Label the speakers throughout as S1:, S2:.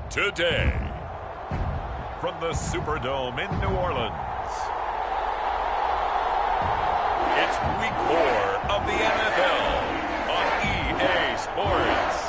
S1: Today, from the Superdome in New Orleans, it's Week 4 of the NFL on EA Sports.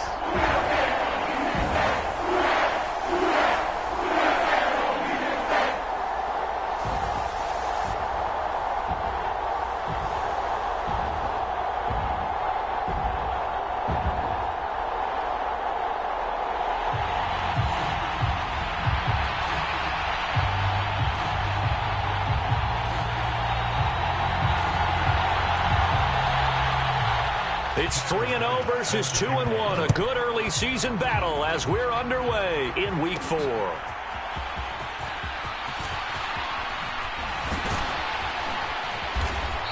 S2: It's 3-0 versus 2-1. A good early season battle as we're underway in Week 4.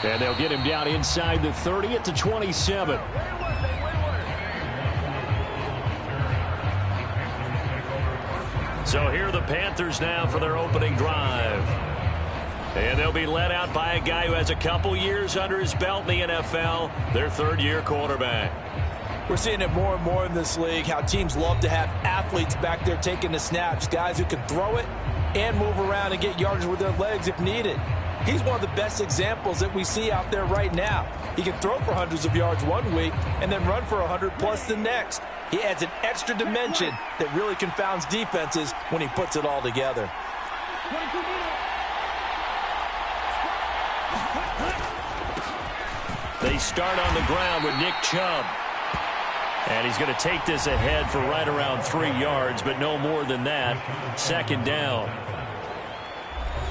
S2: And they'll get him down inside the 30 at the 27. So here are the Panthers now for their opening drive. And they'll be led out by a guy who has a couple years under his belt in the NFL, their third-year quarterback.
S3: We're seeing it more and more in this league, how teams love to have athletes back there taking the snaps, guys who can throw it and move around and get yardage with their legs if needed. He's one of the best examples that we see out there right now. He can throw for hundreds of yards one week and then run for 100+ the next. He adds an extra dimension that really confounds defenses when he puts it all together.
S2: They start on the ground with Nick Chubb. And he's going to take this ahead for right around 3 yards, but no more than that. Second down.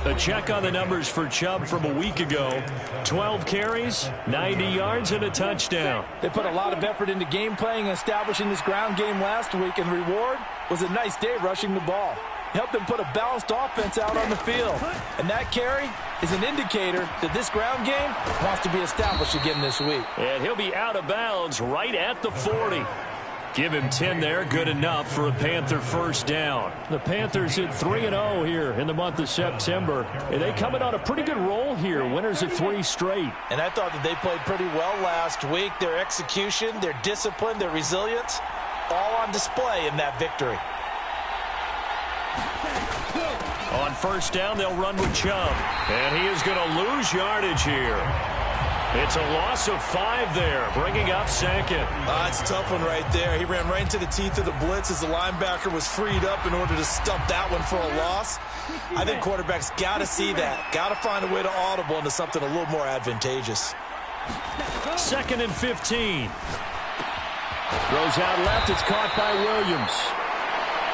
S2: A check on the numbers for Chubb from a week ago. 12 carries, 90 yards, and a touchdown.
S3: They put a lot of effort into game playing and establishing this ground game last week, and the reward was a nice day rushing the ball. Helped them put a balanced offense out on the field. And that carry is an indicator that this ground game wants to be established again this week.
S2: And he'll be out of bounds right at the 40. Give him 10 there, good enough for a Panther first down. The Panthers hit 3-0 here in the month of September. And they coming on a pretty good roll here, winners of 3 straight.
S3: And I thought that they played pretty well last week. Their execution, their discipline, their resilience, all on display in that victory.
S2: On first down, they'll run with Chubb. And he is going to lose yardage here. It's a loss of 5 there, bringing up second.
S3: It's a tough one right there. He ran right into the teeth of the blitz as the linebacker was freed up in order to stump that one for a loss. I think quarterbacks got to see that. Got to find a way to audible into something a little more advantageous.
S2: 2nd and 15. Throws out left. It's caught by Williams.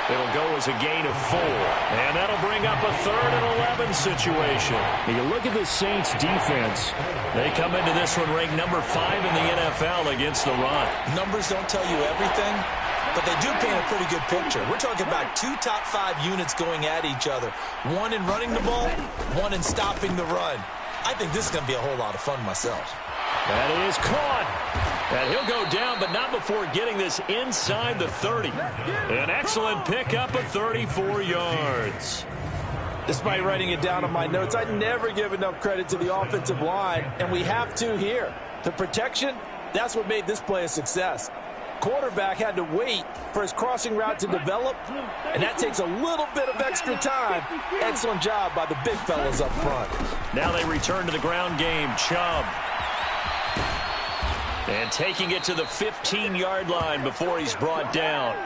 S2: It'll go as a gain of 4. And that'll bring up a 3rd and 11 situation. You look at the Saints defense. They come into this one ranked number 5 in the NFL against the run.
S3: Numbers don't tell you everything, but they do paint a pretty good picture. We're talking about 2 top 5 units going at each other. One in running the ball, one in stopping the run. I think this is going to be a whole lot of fun myself.
S2: That is caught. And he'll go down, but not before getting this inside the 30. An excellent pickup of 34 yards.
S3: Despite writing it down on my notes, I never give enough credit to the offensive line, and we have to here. The protection, that's what made this play a success. Quarterback had to wait for his crossing route to develop, and that takes a little bit of extra time. Excellent job by the big fellas up front.
S2: Now they return to the ground game. Chubb. And taking it to the 15-yard line before he's brought down.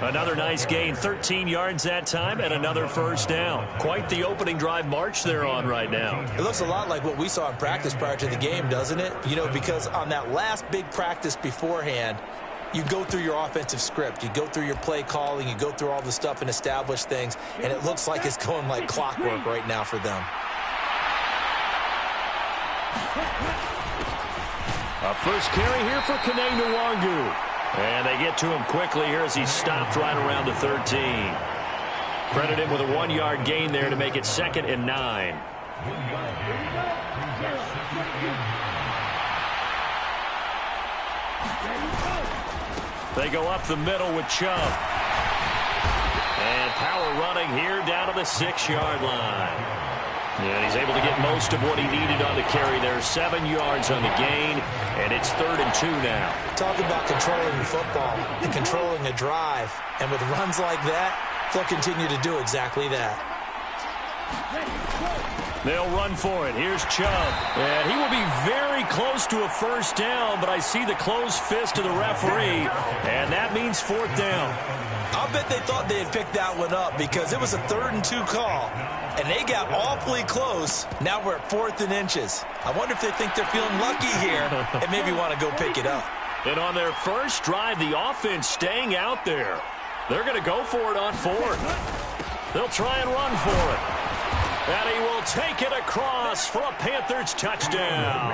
S2: Another nice gain, 13 yards that time, and another first down. Quite the opening drive march they're on right now.
S3: It looks a lot like what we saw in practice prior to the game, doesn't it? You know, because on that last big practice beforehand, you go through your offensive script. You go through your play calling. You go through all the stuff and establish things. And it looks like it's going like clockwork right now for them.
S2: A first carry here for Kene Nwangu. And they get to him quickly here as he stopped right around the 13. Credit him with a 1-yard gain there to make it 2nd and 9. They go up the middle with Chubb. And power running here down to the 6-yard line. And he's able to get most of what he needed on the carry there. 7 yards on the gain, and it's 3rd and 2 now.
S3: Talk about controlling the football and controlling a drive. And with runs like that, they'll continue to do exactly that.
S2: They'll run for it. Here's Chubb. And he will be very close to a first down, but I see the closed fist of the referee, and that means 4th down.
S3: I'll bet they thought they had picked that one up because it was a 3rd and 2 call, and they got awfully close. Now we're at 4th and inches. I wonder if they think they're feeling lucky here and maybe want to go pick it up.
S2: And on their first drive, the offense staying out there. They're going to go for it on 4th. They'll try and run for it. And he will take it across for a Panthers touchdown.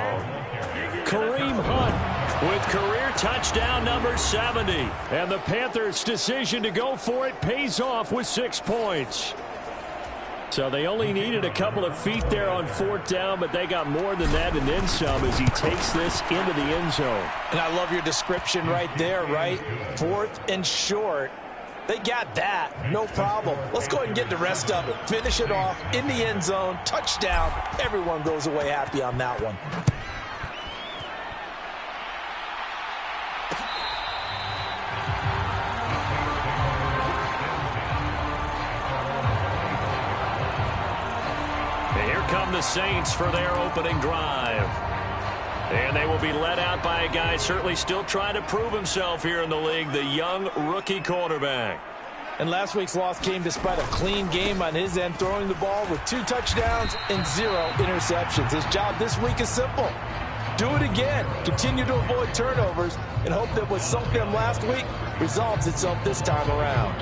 S2: Kareem Hunt with career touchdown number 70. And the Panthers' decision to go for it pays off with 6 points. So they only needed a couple of feet there on 4th down, but they got more than that and then some as he takes this into the end zone.
S3: And I love your description right there, right? 4th and short. They got that. No problem. Let's go ahead and get the rest of it. Finish it off in the end zone. Touchdown. Everyone goes away happy on that one.
S2: And here come the Saints for their opening drive. And they will be led out by a guy certainly still trying to prove himself here in the league, the young rookie quarterback.
S3: And last week's loss came despite a clean game on his end, throwing the ball with 2 touchdowns and 0 interceptions. His job this week is simple. Do it again. Continue to avoid turnovers and hope that what sunk them last week resolves itself this time around.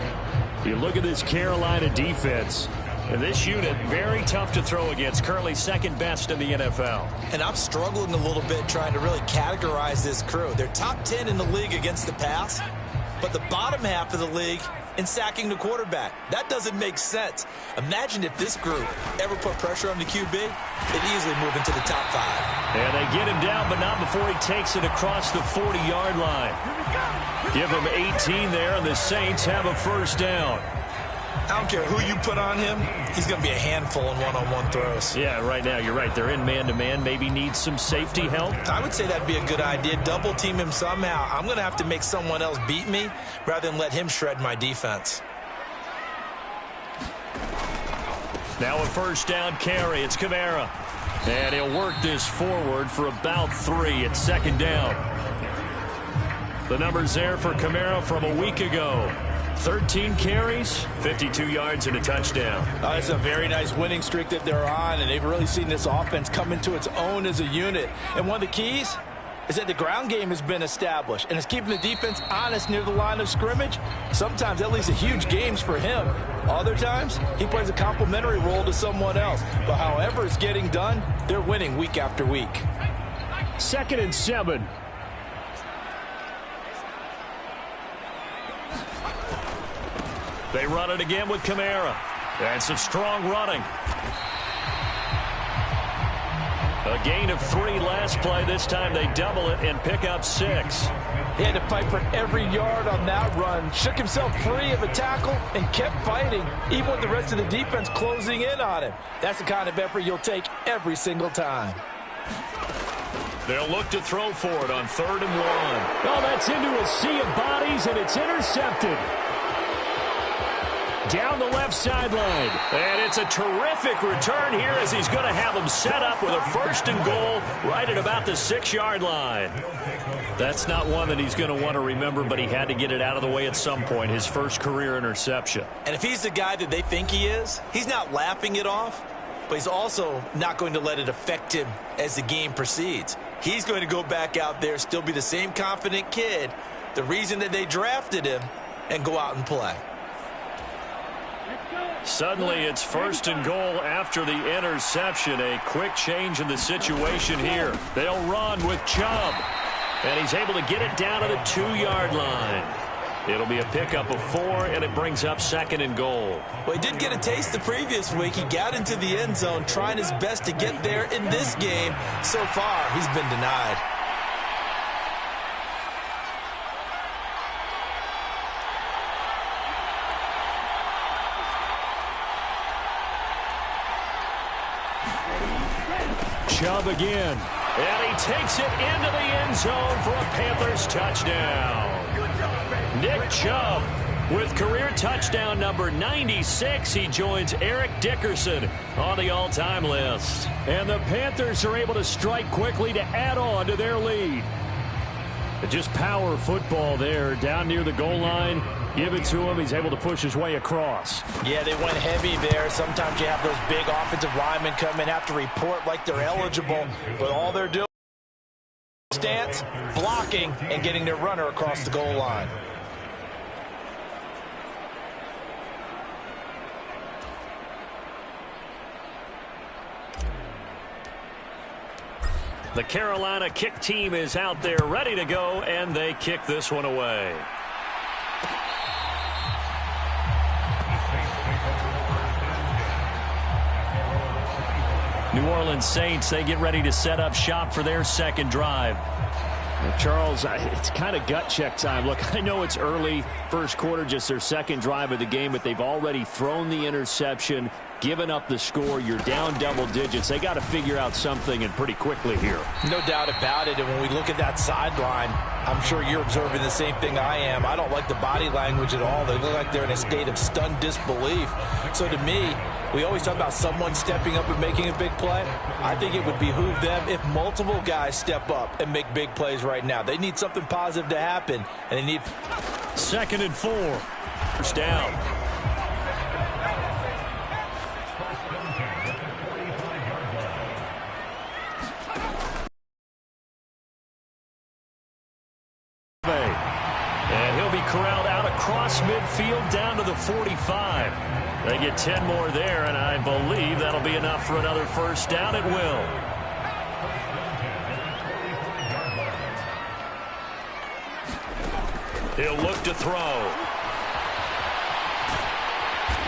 S2: You look at this Carolina defense. And this unit, very tough to throw against, currently 2nd best in the NFL.
S3: And I'm struggling a little bit trying to really categorize this crew. They're top 10 in the league against the pass, but the bottom half of the league in sacking the quarterback. That doesn't make sense. Imagine if this group ever put pressure on the QB, they'd easily move into the top 5.
S2: And they get him down, but not before he takes it across the 40-yard line. Give him 18 there, and the Saints have a first down.
S3: I don't care who you put on him, he's going to be a handful in one-on-one throws.
S2: Yeah, right now, you're right. They're in man-to-man. Maybe need some safety help.
S3: I would say that'd be a good idea. Double team him somehow. I'm going to have to make someone else beat me rather than let him shred my defense.
S2: Now a first down carry. It's Kamara. And he'll work this forward for about 3. It's 2nd down. The numbers there for Kamara from a week ago. 13 carries, 52 yards, and a touchdown.
S3: It's a very nice winning streak that they're on, and they've really seen this offense come into its own as a unit. And one of the keys is that the ground game has been established, and it's keeping the defense honest near the line of scrimmage. Sometimes that leads to huge games for him. Other times, he plays a complementary role to someone else. But however it's getting done, they're winning week after week.
S2: 2nd and 7. They run it again with Kamara. And some strong running. A gain of 3 last play. This time they double it and pick up 6.
S3: He had to fight for every yard on that run. Shook himself free of a tackle and kept fighting, even with the rest of the defense closing in on him. That's the kind of effort you'll take every single time.
S2: They'll look to throw for it on 3rd and 1. Oh, that's into a sea of bodies, and it's intercepted. Down the left sideline. And it's a terrific return here as he's going to have them set up with a 1st and goal right at about the 6-yard line. That's not one that he's going to want to remember, but he had to get it out of the way at some point, his first career interception.
S3: And if he's the guy that they think he is, he's not laughing it off, but he's also not going to let it affect him as the game proceeds. He's going to go back out there, still be the same confident kid, the reason that they drafted him, and go out and play.
S2: Suddenly it's 1st and goal after the interception. A quick change in the situation here. They'll run with Chubb. And he's able to get it down to the 2-yard line. It'll be a pickup of 4, and it brings up 2nd and goal.
S3: Well, he did get a taste the previous week. He got into the end zone, trying his best to get there in this game. So far, he's been denied.
S2: Chubb again. And he takes it into the end zone for a Panthers touchdown. Nick Chubb with career touchdown number 96. He joins Eric Dickerson on the all-time list. And the Panthers are able to strike quickly to add on to their lead. Just power football there down near the goal line. Give it to him. He's able to push his way across.
S3: Yeah, they went heavy there. Sometimes you have those big offensive linemen come in, have to report like they're eligible, but all they're doing is stance, blocking, and getting their runner across the goal line.
S2: The Carolina kick team is out there ready to go, and they kick this one away. New Orleans Saints, they get ready to set up shop for their second drive. Now, Charles, it's kind of gut check time. Look, I know it's early, first quarter, just their second drive of the game, but they've already thrown the interception, given up the score. You're down double digits. They got to figure out something, and pretty quickly here.
S3: No doubt about it. And when we look at that sideline, I'm sure you're observing the same thing I am. I don't like the body language at all. They look like they're in a state of stunned disbelief. So to me, we always talk about someone stepping up and making a big play. I think it would behoove them if multiple guys step up and make big plays right now. They need something positive to happen, and they need...
S2: 2nd and 4. First down. And he'll be corralled out across midfield down to the 45. They get 10 more there, and I believe that'll be enough for another first down. It will. He'll look to throw.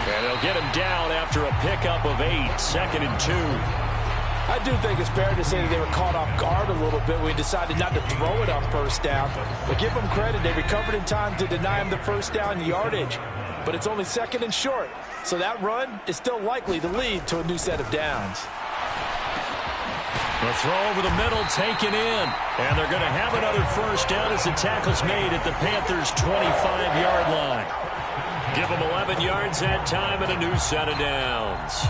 S2: And they'll get him down after a pickup of 8. 2nd and 2.
S3: I do think it's fair to say that they were caught off guard a little bit when he decided not to throw it on first down. But give them credit. They recovered in time to deny him the first down yardage. But it's only 2nd and short. So that run is still likely to lead to a new set of downs.
S2: The throw over the middle taken in. And they're going to have another first down as the tackle's made at the Panthers' 25-yard line. Give them 11 yards that time and a new set of downs.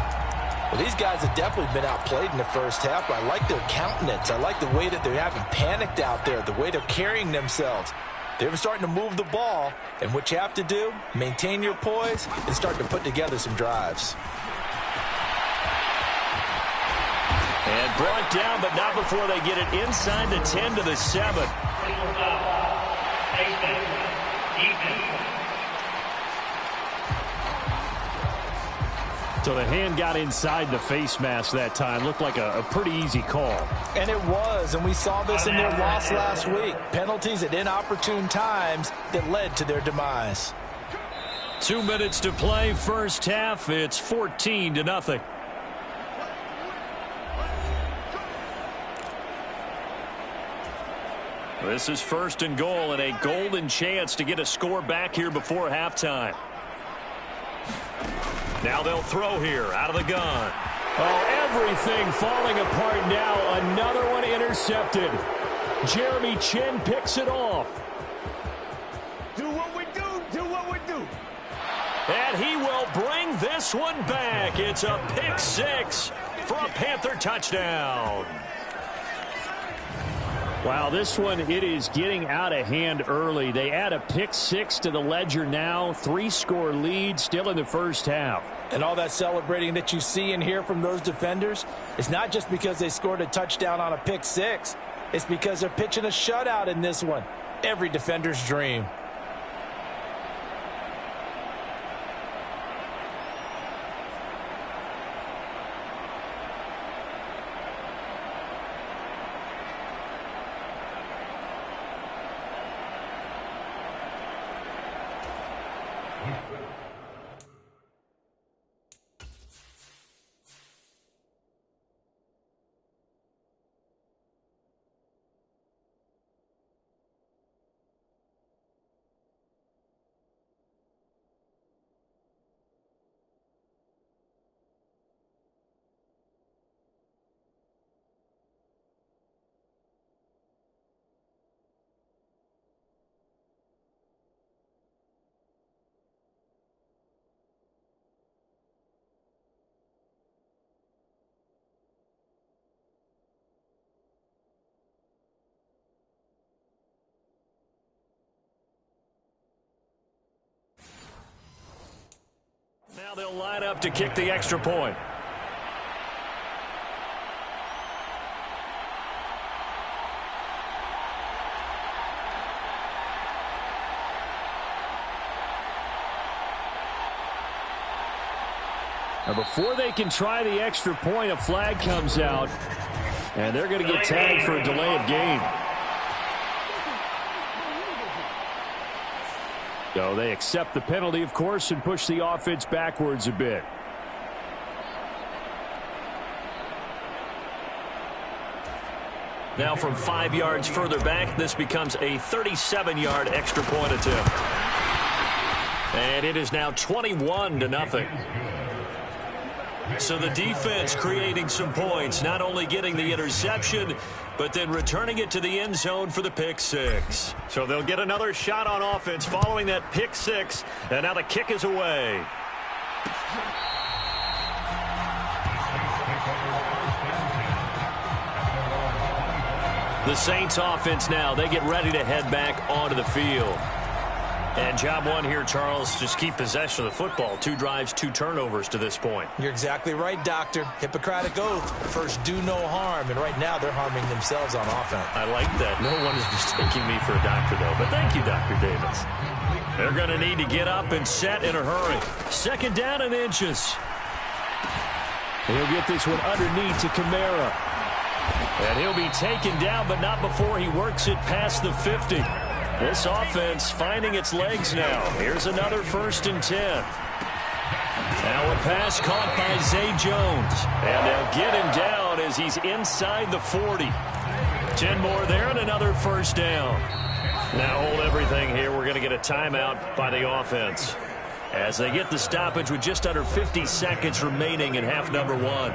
S3: Well, these guys have definitely been outplayed in the first half, but I like their countenance. I like the way that they're having panicked out there, the way they're carrying themselves. They're starting to move the ball, and what you have to do, maintain your poise and start to put together some drives.
S2: And brought down, but not before they get it inside the 10 to the 7. So the hand got inside the face mask that time. Looked like a pretty easy call.
S3: And it was, and we saw this in their loss last week. Penalties at inopportune times that led to their demise.
S2: 2 minutes to play, first half. It's 14-0. This is 1st and goal and a golden chance to get a score back here before halftime. Now they'll throw here out of the gun. Oh, everything falling apart now. Another one intercepted. Jeremy Chin picks it off.
S4: Do what we do. Do what we do.
S2: And he will bring this one back. It's a pick 6 for a Panther touchdown. Wow, this one, it is getting out of hand early. They add a pick 6 to the ledger now. 3-score lead still in the first half.
S3: And all that celebrating that you see and hear from those defenders is not just because they scored a touchdown on a pick 6. It's because they're pitching a shutout in this one. Every defender's dream.
S2: Now they'll line up to kick the extra point. Now before they can try the extra point, a flag comes out, and they're going to get tagged for a delay of game. So they accept the penalty, of course, and push the offense backwards a bit. Now from 5 yards further back, this becomes a 37-yard extra point attempt. And it is now 21-0. So the defense creating some points, not only getting the interception, but then returning it to the end zone for the pick six. So they'll get another shot on offense following that pick six, and now the kick is away. The Saints offense now, they get ready to head back onto the field. And job one here, Charles, just keep possession of the football. 2 drives, 2 turnovers to this point.
S3: You're exactly right, Doctor. Hippocratic oath. First, do no harm. And right now, they're harming themselves on offense.
S2: I like that. No one is mistaking me for a doctor, though. But thank you, Dr. Davis. They're going to need to get up and set in a hurry. 2nd down and inches. He'll get this one underneath to Kamara. And he'll be taken down, but not before he works it past the 50. This offense finding its legs now. Here's another 1st and 10. Now a pass caught by Zay Jones. And they'll get him down as he's inside the 40. 10 more there and another 1st down. Now hold everything here. We're going to get a timeout by the offense as they get the stoppage with just under 50 seconds remaining in half number 1.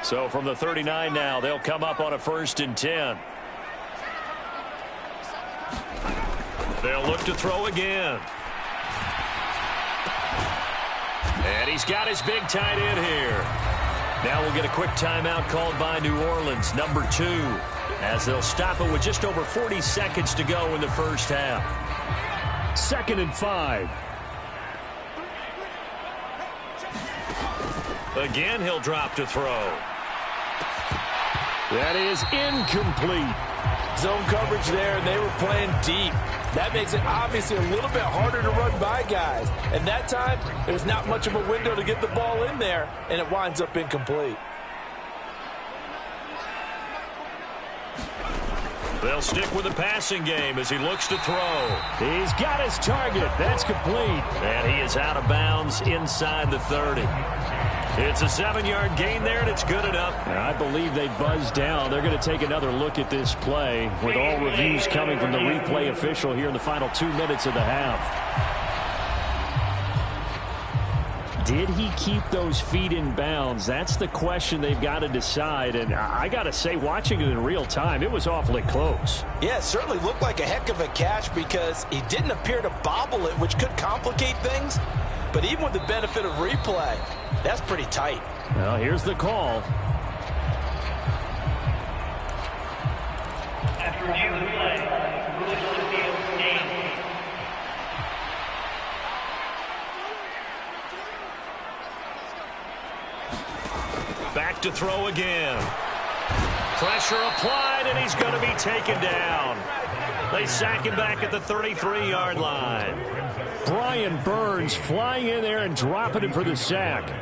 S2: So from the 39 now, they'll come up on a 1st and 10. They'll look to throw again. And he's got his big tight end here. Now we'll get a quick timeout called by New Orleans, number 2, as they'll stop it with just over 40 seconds to go in the first half. 2nd and 5. Again, he'll drop to throw. That is incomplete.
S3: Zone coverage there, and they were playing deep. That makes it obviously a little bit harder to run by guys. And that time, there's not much of a window to get the ball in there, and it winds up incomplete.
S2: They'll stick with the passing game as he looks to throw. He's got his target. That's complete. And he is out of bounds inside the 30. It's a 7-yard gain there, and it's good enough. And I believe they buzzed down. They're going to take another look at this play with all reviews coming from the replay official here in the final 2 minutes of the half. Did he keep those feet in bounds? That's the question they've got to decide. And I got to say, watching it in real time, it was awfully close.
S3: Yeah, it certainly looked like a heck of a catch because he didn't appear to bobble it, which could complicate things. But even with the benefit of replay, that's pretty tight.
S2: Well, here's the call.
S5: After review of the play, moves to the field, game.
S2: Back to throw again. Pressure applied, and he's going to be taken down. They sack him back at the 33-yard line. Brian Burns flying in there and dropping him for the sack.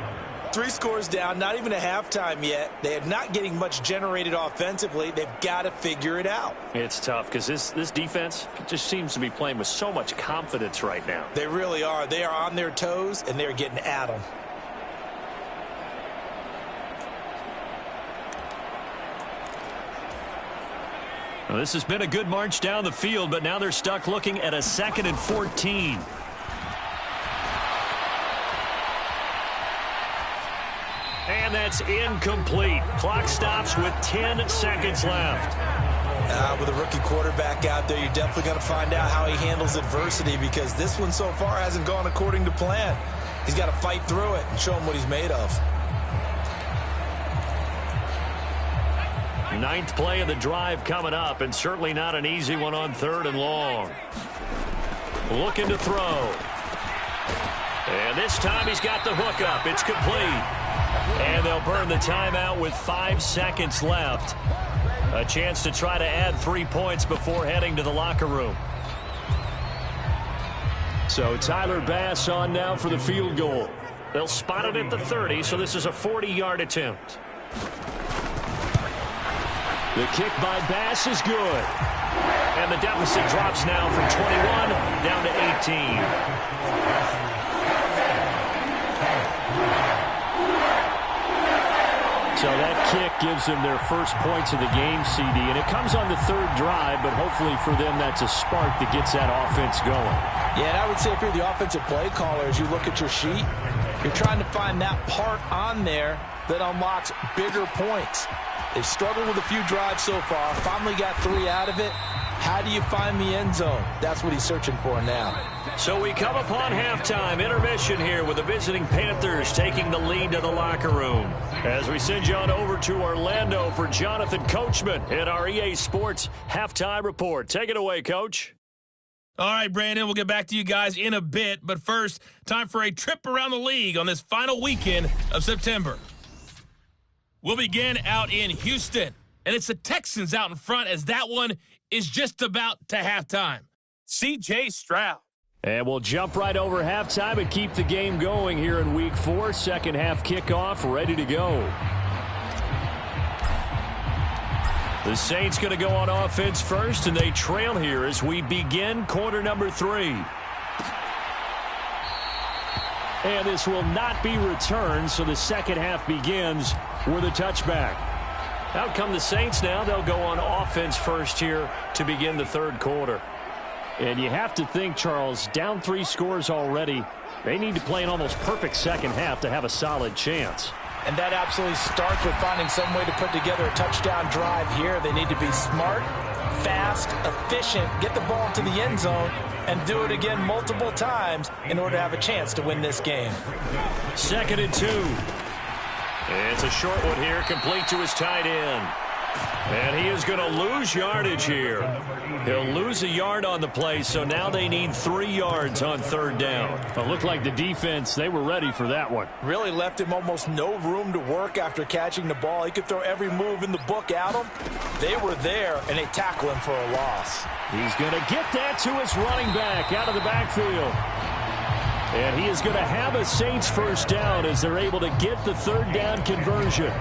S3: 3 scores down, not even a halftime yet. They are not getting much generated offensively. They've got to figure it out.
S2: It's tough because this defense just seems to be playing with so much confidence right now.
S3: They really are. They are on their toes, and they're getting at them.
S2: Well, this has been a good march down the field, but now they're stuck looking at a 2nd and 14. And that's incomplete. Clock stops with 10 seconds left.
S3: With a rookie quarterback out there, you're definitely going to find out how he handles adversity because this one so far hasn't gone according to plan. He's got to fight through it and show him what he's made of.
S2: Ninth play of the drive coming up, and certainly not an easy one on 3rd and long. Looking to throw. And this time he's got the hook up. It's complete. And they'll burn the timeout with 5 seconds left. A chance to try to add 3 points before heading to the locker room. So Tyler Bass on now for the field goal. They'll spot it at the 30, so this is a 40-yard attempt. The kick by Bass is good. And the deficit drops now from 21 down to 18. So that kick gives them their first points of the game, CD, and it comes on the 3rd drive, but hopefully for them that's a spark that gets that offense going.
S3: Yeah, and I would say if you're the offensive play caller, as you look at your sheet, you're trying to find that part on there that unlocks bigger points. They've struggled with a few drives so far, finally got 3 out of it. How do you find the end zone? That's what he's searching for now.
S2: So we come upon halftime intermission here with the visiting Panthers taking the lead to the locker room. As we send you on over to Orlando for Jonathan Coachman in our EA Sports Halftime Report. Take it away, Coach.
S6: All right, Brandon, we'll get back to you guys in a bit. But first, time for a trip around the league on this final weekend of September. We'll begin out in Houston, and it's the Texans out in front as that one is just about to halftime. C.J. Stroud.
S2: And we'll jump right over halftime and keep the game going here in Week 4. Second half kickoff ready to go. The Saints going to go on offense first, and they trail here as we begin quarter number 3. And this will not be returned, so the second half begins with a touchback. Out come the Saints now. They'll go on offense first here to begin the 3rd quarter. And you have to think, Charles, down 3 scores already. They need to play an almost perfect second half to have a solid chance.
S3: And that absolutely starts with finding some way to put together a touchdown drive here. They need to be smart, fast, efficient, get the ball into the end zone, and do it again multiple times in order to have a chance to win this game.
S2: 2nd and 2. It's a short one here, complete to his tight end. And he is going to lose yardage here. He'll lose a yard on the play, so now they need 3 yards on 3rd down.
S6: It looked like the defense, they were ready for that one.
S3: Really left him almost no room to work after catching the ball. He could throw every move in the book at him. They were there, and they tackle him for a loss.
S2: He's going to get that to his running back out of the backfield. And he is going to have a Saints first down as they're able to get the 3rd down conversion.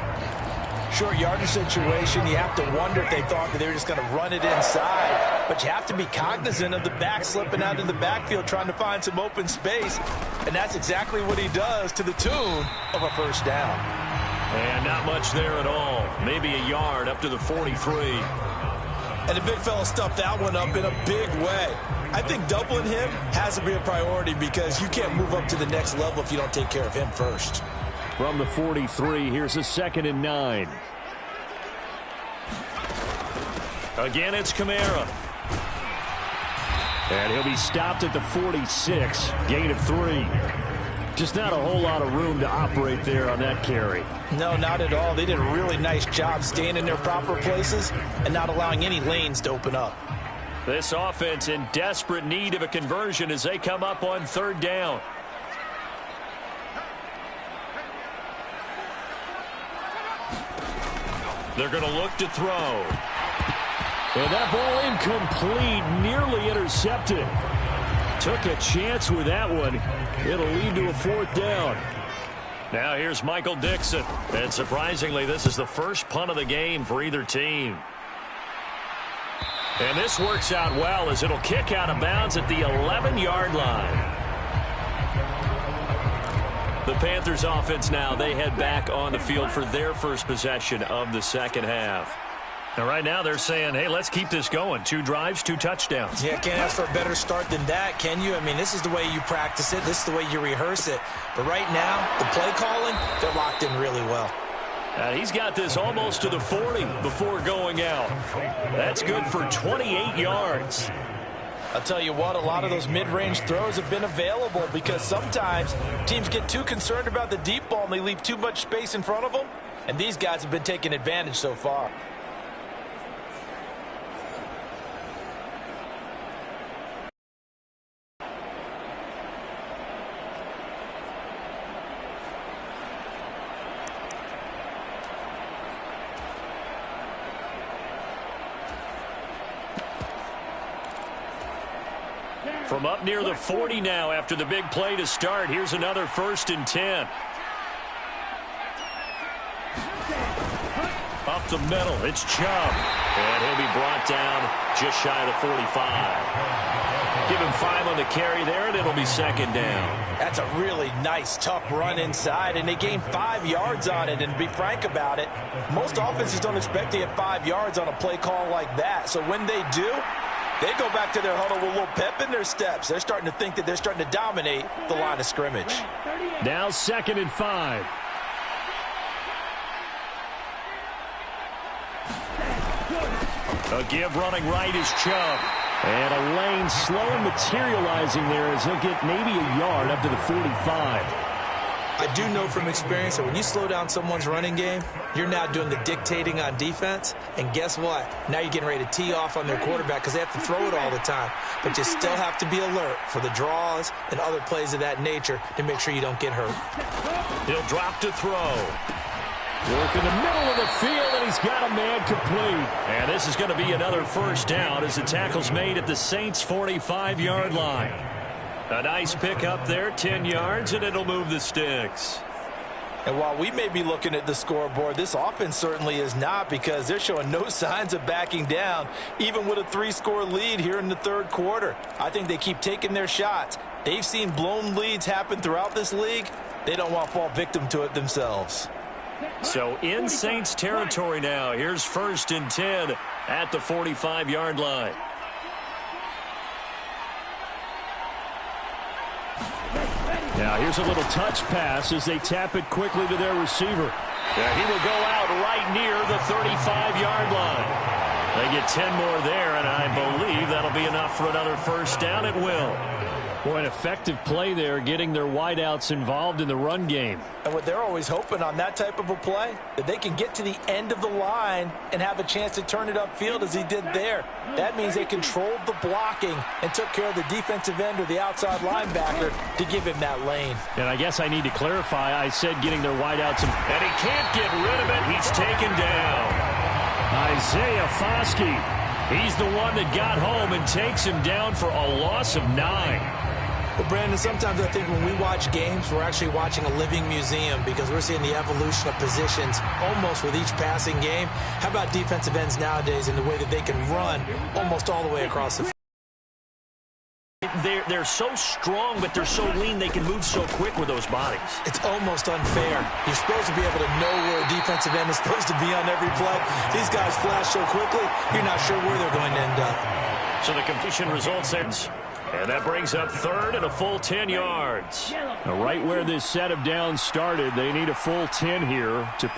S3: Short yardage situation, you have to wonder if they thought that they were just going to run it inside. But you have to be cognizant of the back slipping out of the backfield trying to find some open space. And that's exactly what he does to the tune of a first down.
S2: And not much there at all. Maybe a yard up to the 43.
S3: And the big fella stuffed that one up in a big way. I think doubling him has to be a priority because you can't move up to the next level if you don't take care of him first.
S2: From the 43, here's a 2nd and 9. Again, it's Kamara. And he'll be stopped at the 46. Gain of 3. Just not a whole lot of room to operate there on that carry.
S3: No, not at all. They did a really nice job staying in their proper places and not allowing any lanes to open up.
S2: This offense in desperate need of a conversion as they come up on 3rd down. They're going to look to throw. And that ball incomplete, nearly intercepted. Took a chance with that one. It'll lead to a 4th down. Now here's Michael Dixon. And surprisingly, this is the first punt of the game for either team. And this works out well as it'll kick out of bounds at the 11-yard line. The Panthers offense now, they head back on the field for their first possession of the second half. And right now they're saying, hey, let's keep this going. 2 drives, 2 touchdowns.
S3: Yeah, can't ask for a better start than that, can you? I mean, this is the way you practice it. This is the way you rehearse it. But right now, the play calling, they're locked in really well.
S2: And he's got this almost to the 40 before going out. That's good for 28 yards.
S3: I'll tell you what, a lot of those mid-range throws have been available because sometimes teams get too concerned about the deep ball and they leave too much space in front of them. And these guys have been taking advantage so far.
S2: From up near the 40 now after the big play to start. Here's another 1st and 10. Up the middle, it's Chubb. And he'll be brought down just shy of the 45. Give him 5 on the carry there, and it'll be 2nd down.
S3: That's a really nice, tough run inside, and they gained 5 yards on it. And to be frank about it, most offenses don't expect to get 5 yards on a play call like that. So when they do, they go back to their huddle with a little pep in their steps. They're starting to think that they're starting to dominate the line of scrimmage.
S2: Now 2nd and 5. A give running right is Chubb. And a lane slowly materializing there as he'll get maybe a yard up to the 45.
S3: I do know from experience that when you slow down someone's running game, you're now doing the dictating on defense. And guess what? Now you're getting ready to tee off on their quarterback because they have to throw it all the time. But you still have to be alert for the draws and other plays of that nature to make sure you don't get hurt.
S2: He'll drop to throw. Work in the middle of the field, and he's got a man complete. And this is going to be another 1st down as the tackle's made at the Saints' 45-yard line. A nice pick up there, 10 yards, and it'll move the sticks.
S3: And while we may be looking at the scoreboard, this offense certainly is not, because they're showing no signs of backing down, even with a 3-score lead here in the 3rd quarter. I think they keep taking their shots. They've seen blown leads happen throughout this league. They don't want to fall victim to it themselves.
S2: So in Saints territory now. Here's 1st and 10 at the 45-yard line. Now here's a little touch pass as they tap it quickly to their receiver. Yeah, he will go out right near the 35-yard line. They get 10 more there, and I believe that'll be enough for another 1st down. It will. Boy, an effective play there, getting their wideouts involved in the run game.
S3: And what they're always hoping on that type of a play, that they can get to the end of the line and have a chance to turn it upfield as he did there. That means they controlled the blocking and took care of the defensive end or the outside linebacker to give him that lane.
S2: And I guess I need to clarify, I said getting their wideouts, and he can't get rid of it. He's taken down. Isaiah Foskey. He's the one that got home and takes him down for a loss of 9.
S3: Well, Brandon, sometimes I think when we watch games, we're actually watching a living museum because we're seeing the evolution of positions almost with each passing game. How about defensive ends nowadays and the way that they can run almost all the way across the field?
S2: They're so strong, but they're so lean, they can move so quick with those bodies.
S3: It's almost unfair. You're supposed to be able to know where a defensive end is supposed to be on every play. These guys flash so quickly, you're not sure where they're going to end up.
S2: So the completion results ends. And that brings up 3rd and a full 10 yards. Now, right where this set of downs started, they need a full 10 here to pick.